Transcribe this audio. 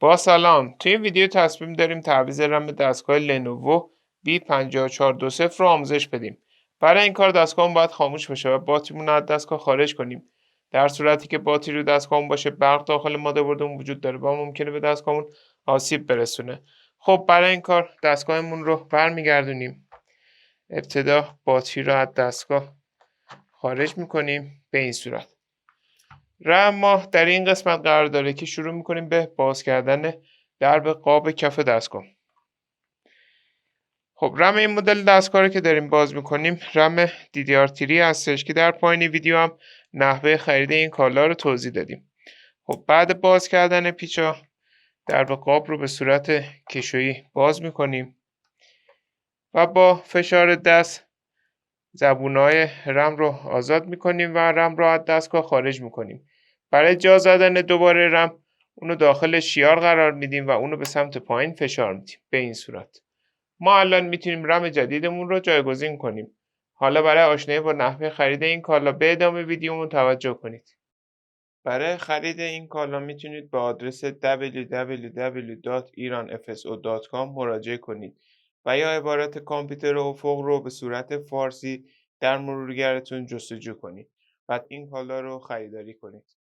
با سلام، توی این ویدیو تصمیم داریم تعویض رم دستگاه لنوو B54420 رو آموزش بدیم. برای این کار دستگاهمون باید خاموش بشه و باتریمون رو از دستگاه خارج کنیم. در صورتی که باتری رو دستگاهمون باشه، برق داخل مادربردمون وجود داره و ممکنه به دستگاهمون آسیب برسونه. خب برای این کار دستگاهمون رو برمیگردونیم. ابتدا باتری رو از دستگاه خارج میکنیم به این صورت. رم ما در این قسمت قرار داره که شروع میکنیم به باز کردن درب قاب کف دستگاه. خب رم این مدل دستگاه رو که داریم باز میکنیم رم DDR3 هستش که در پایین ویدیو هم نحوه خرید این کالا رو توضیح دادیم. خب بعد باز کردن پیچا درب قاب رو به صورت کشویی باز میکنیم و با فشار دست زبونهای رم رو آزاد میکنیم و رم رو از دستگاه خارج میکنیم. برای جا زدن دوباره رم اونو داخل شیار قرار میدیم و اونو به سمت پایین فشار میدیم به این صورت. ما الان میتونیم رم جدیدمون رو جایگزین کنیم. حالا برای آشنایی با نحوه خرید این کالا به ادامه ویدیومون توجه کنید. برای خرید این کالا میتونید به آدرس www.iranfso.com مراجعه کنید و یا عبارت کامپیوتر افق رو به صورت فارسی در مرورگرتون جستجو کنید. بعد این کالا رو خریداری کنید.